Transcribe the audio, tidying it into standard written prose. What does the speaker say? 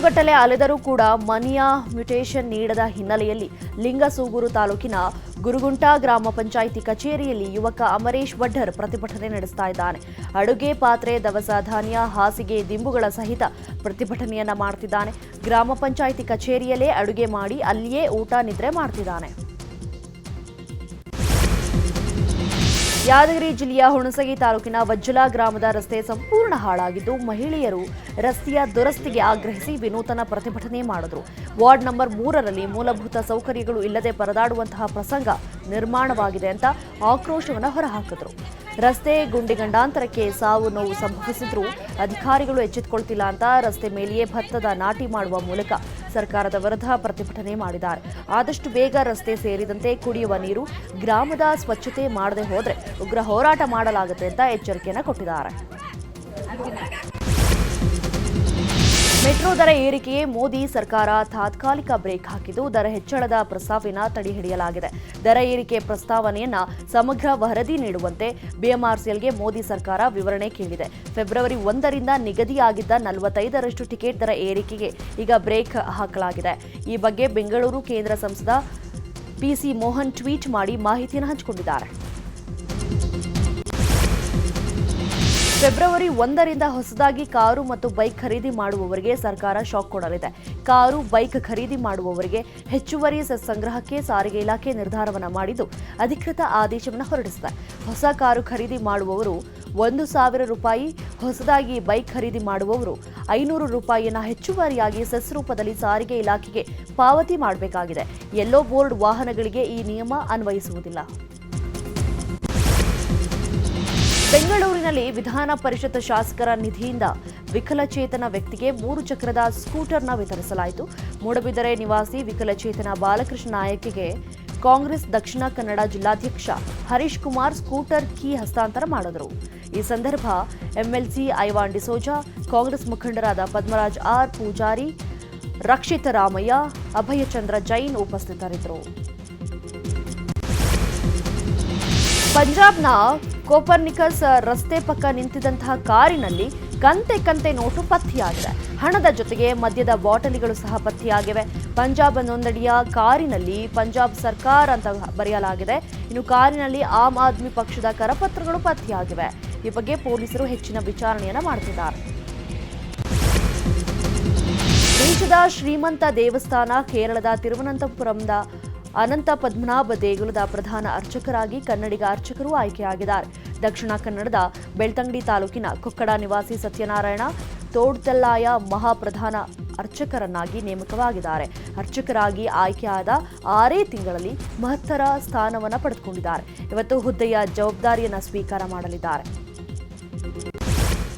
ತಿಂಗಳುಗಟ್ಟಲೆ ಅಲೆದರೂ ಕೂಡ ಮನೆಯ ಮ್ಯೂಟೇಷನ್ ನೀಡದ ಹಿನ್ನೆಲೆಯಲ್ಲಿ ಲಿಂಗಸೂಗೂರು ತಾಲೂಕಿನ ಗುರುಗುಂಟಾ ಗ್ರಾಮ ಪಂಚಾಯಿತಿ ಕಚೇರಿಯಲ್ಲಿ ಯುವಕ ಅಮರೇಶ್ ವಡ್ಡರ್ ಪ್ರತಿಭಟನೆ ನಡೆಸ್ತಾ ಇದ್ದಾನೆ. ಅಡುಗೆ ಪಾತ್ರೆ, ದವಸ ಧಾನ್ಯ, ಹಾಸಿಗೆ, ದಿಂಬುಗಳ ಸಹಿತ ಪ್ರತಿಭಟನೆಯನ್ನ ಮಾಡ್ತಿದ್ದಾನೆ. ಗ್ರಾಮ ಪಂಚಾಯಿತಿ ಕಚೇರಿಯಲ್ಲೇ ಅಡುಗೆ ಮಾಡಿ ಅಲ್ಲಿಯೇ ಊಟ ನಿದ್ರೆ ಮಾಡ್ತಿದ್ದಾನೆ. ಯಾದಗಿರಿ ಜಿಲ್ಲೆಯ ಹುಣಸಗಿ ತಾಲೂಕಿನ ವಜ್ಜಲ ಗ್ರಾಮದ ರಸ್ತೆ ಸಂಪೂರ್ಣ ಹಾಳಾಗಿದ್ದು, ಮಹಿಳೆಯರು ರಸ್ತೆಯ ದುರಸ್ತಿಗೆ ಆಗ್ರಹಿಸಿ ವಿನೂತನ ಪ್ರತಿಭಟನೆ ಮಾಡಿದ್ರು. ವಾರ್ಡ್ ನಂಬರ್ 3ರಲ್ಲಿ ಮೂಲಭೂತ ಸೌಕರ್ಯಗಳು ಇಲ್ಲದೆ ಪರದಾಡುವಂತಹ ಪ್ರಸಂಗ ನಿರ್ಮಾಣವಾಗಿದೆ ಅಂತ ಆಕ್ರೋಶವನ್ನು ಹೊರಹಾಕಿದ್ರು. ರಸ್ತೆ ಗುಂಡಿಗಂಡಾಂತರಕ್ಕೆ ಸಾವು ನೋವು ಸಂಭವಿಸಿದ್ರೂ ಅಧಿಕಾರಿಗಳು ಎಚ್ಚೆತ್ತುಕೊಳ್ತಿಲ್ಲ ಅಂತ ರಸ್ತೆ ಮೇಲೆಯೇ ಭತ್ತದ ನಾಟಿ ಮಾಡುವ ಮೂಲಕ ಸರ್ಕಾರದ ವಿರುದ್ಧ ಪ್ರತಿಭಟನೆ ಮಾಡಿದ್ದಾರೆ. ಆದಷ್ಟು ಬೇಗ ರಸ್ತೆ ಸೇರಿದಂತೆ ಕುಡಿಯುವ ನೀರು, ಗ್ರಾಮದ ಸ್ವಚ್ಛತೆ ಮಾಡದೆ ಹೋದರೆ ಉಗ್ರ ಹೋರಾಟ ಮಾಡಲಾಗುತ್ತೆ ಅಂತ ಎಚ್ಚರಿಕೆಯನ್ನು ಕೊಟ್ಟಿದ್ದಾರೆ. ಮೆಟ್ರೋ ದರ ಏರಿಕೆಗೆ ಮೋದಿ ಸರ್ಕಾರ ತಾತ್ಕಾಲಿಕ ಬ್ರೇಕ್ ಹಾಕಿದ್ದು, ದರ ಹೆಚ್ಚಳದ ಪ್ರಸ್ತಾವನೆಯನ್ನು ತಡೆಹಿಡಿಯಲಾಗಿದೆ. ದರ ಏರಿಕೆ ಪ್ರಸ್ತಾವನೆಯನ್ನ ಸಮಗ್ರ ವರದಿ ನೀಡುವಂತೆ ಬಿಎಂಆರ್ಸಿಎಲ್ಗೆ ಮೋದಿ ಸರ್ಕಾರ ವಿವರಣೆ ಕೇಳಿದೆ. ಫೆಬ್ರವರಿ 1ರಿಂದ ನಿಗದಿಯಾಗಿದ್ದ 45ರಷ್ಟು ಟಿಕೆಟ್ ದರ ಏರಿಕೆಗೆ ಈಗ ಬ್ರೇಕ್ ಹಾಕಲಾಗಿದೆ. ಈ ಬಗ್ಗೆ ಬೆಂಗಳೂರು ಕೇಂದ್ರ ಸಂಸದ ಪಿಸಿ ಮೋಹನ್ ಟ್ವೀಟ್ ಮಾಡಿ ಮಾಹಿತಿಯನ್ನು ಹಂಚಿಕೊಂಡಿದ್ದಾರೆ. ಫೆಬ್ರವರಿ 1ರಿಂದ ಹೊಸದಾಗಿ ಕಾರು ಮತ್ತು ಬೈಕ್ ಖರೀದಿ ಮಾಡುವವರಿಗೆ ಸರ್ಕಾರ ಶಾಕ್ ಕೊಡಲಿದೆ. ಕಾರು, ಬೈಕ್ ಖರೀದಿ ಮಾಡುವವರಿಗೆ ಹೆಚ್ಚುವರಿ ಸೆಸ್ ಸಂಗ್ರಹಕ್ಕೆ ಸಾರಿಗೆ ಇಲಾಖೆ ನಿರ್ಧಾರವನ್ನು ಮಾಡಿದ್ದು, ಅಧಿಕೃತ ಆದೇಶವನ್ನು ಹೊರಡಿಸಿದೆ. ಹೊಸ ಕಾರು ಖರೀದಿ ಮಾಡುವವರು 1,000 ರೂಪಾಯಿ, ಹೊಸದಾಗಿ ಬೈಕ್ ಖರೀದಿ ಮಾಡುವವರು 500 ರೂಪಾಯಿಯನ್ನು ಹೆಚ್ಚುವರಿಯಾಗಿ ಸೆಸ್ ರೂಪದಲ್ಲಿ ಸಾರಿಗೆ ಇಲಾಖೆಗೆ ಪಾವತಿ ಮಾಡಬೇಕಾಗಿದೆ. ಯೆಲ್ಲೋ ಬೋರ್ಡ್ ವಾಹನಗಳಿಗೆ ಈ ನಿಯಮ ಅನ್ವಯಿಸುವುದಿಲ್ಲ. ಬೆಂಗಳೂರಿನಲ್ಲಿ ವಿಧಾನ ಪರಿಷತ್ ಶಾಸಕರ ನಿಧಿಯಿಂದ ವಿಕಲಚೇತನ ವ್ಯಕ್ತಿಗೆ 3 ಚಕ್ರದ ಸ್ಕೂಟರ್ನ ವಿತರಿಸಲಾಯಿತು. ಮೂಡಬಿದರೆ ನಿವಾಸಿ ವಿಕಲಚೇತನ ಬಾಲಕೃಷ್ಣ ನಾಯಕಿಗೆ ಕಾಂಗ್ರೆಸ್ ದಕ್ಷಿಣ ಕನ್ನಡ ಜಿಲ್ಲಾಧ್ಯಕ್ಷ ಹರೀಶ್ ಕುಮಾರ್ ಸ್ಕೂಟರ್ ಕೀ ಹಸ್ತಾಂತರ ಮಾಡಿದರು. ಈ ಸಂದರ್ಭ ಎಂಎಲ್ಸಿ ಐವಾನ್ ಡಿಸೋಜಾ, ಕಾಂಗ್ರೆಸ್ ಮುಖಂಡರಾದ ಪದ್ಮರಾಜ್ ಆರ್ ಪೂಜಾರಿ, ರಕ್ಷಿತ್ ರಾಮಯ್ಯ, ಅಭಯಚಂದ್ರ ಜೈನ್ ಉಪಸ್ಥಿತರಿದ್ದರು. ಪಂಜಾಬ್ನ ಕೋಪರ್ನಿಕಸ್ ರಸ್ತೆ ಪಕ್ಕ ನಿಂತಿದ್ದಂತಹ ಕಾರಿನಲ್ಲಿ ಕಂತೆ ನೋಟು ಪತ್ತೆಯಾಗಿದೆ. ಹಣದ ಜೊತೆಗೆ ಮದ್ಯದ ಬಾಟಲಿಗಳು ಸಹ ಪತ್ತೆಯಾಗಿವೆ. ಪಂಜಾಬ್ ನೋಂದಣಿಯ ಕಾರಿನಲ್ಲಿ ಪಂಜಾಬ್ ಸರ್ಕಾರ ಅಂತ ಬರೆಯಲಾಗಿದೆ. ಇನ್ನು ಕಾರಿನಲ್ಲಿ ಆಮ್ ಆದ್ಮಿ ಪಕ್ಷದ ಕರಪತ್ರಗಳು ಪತ್ತೆಯಾಗಿವೆ. ಈ ಬಗ್ಗೆ ಪೊಲೀಸರು ಹೆಚ್ಚಿನ ವಿಚಾರಣೆಯನ್ನು ಮಾಡುತ್ತಿದ್ದಾರೆ. ದೇಶದ ಶ್ರೀಮಂತ ದೇವಸ್ಥಾನ ಕೇರಳದ ತಿರುವನಂತಪುರಂದ ಅನಂತ ಪದ್ಮನಾಭ ದೇಗುಲದ ಪ್ರಧಾನ ಅರ್ಚಕರಾಗಿ ಕನ್ನಡಿಗ ಅರ್ಚಕರು ಆಯ್ಕೆಯಾಗಿದ್ದಾರೆ. ದಕ್ಷಿಣ ಕನ್ನಡದ ಬೆಳ್ತಂಗಡಿ ತಾಲೂಕಿನ ಕೊಕ್ಕಡ ನಿವಾಸಿ ಸತ್ಯನಾರಾಯಣ ತೋಡ್ತಲ್ಲಾಯ ಮಹಾಪ್ರಧಾನ ಅರ್ಚಕರನ್ನಾಗಿ ನೇಮಕವಾಗಿದ್ದಾರೆ. ಅರ್ಚಕರಾಗಿ ಆಯ್ಕೆಯಾದ 6 ತಿಂಗಳಲ್ಲಿ ಮಹತ್ತರ ಸ್ಥಾನವನ್ನು ಪಡೆದುಕೊಂಡಿದ್ದಾರೆ. ಇವತ್ತು ಹುದ್ದೆಯ ಜವಾಬ್ದಾರಿಯನ್ನು ಸ್ವೀಕಾರ ಮಾಡಲಿದ್ದಾರೆ.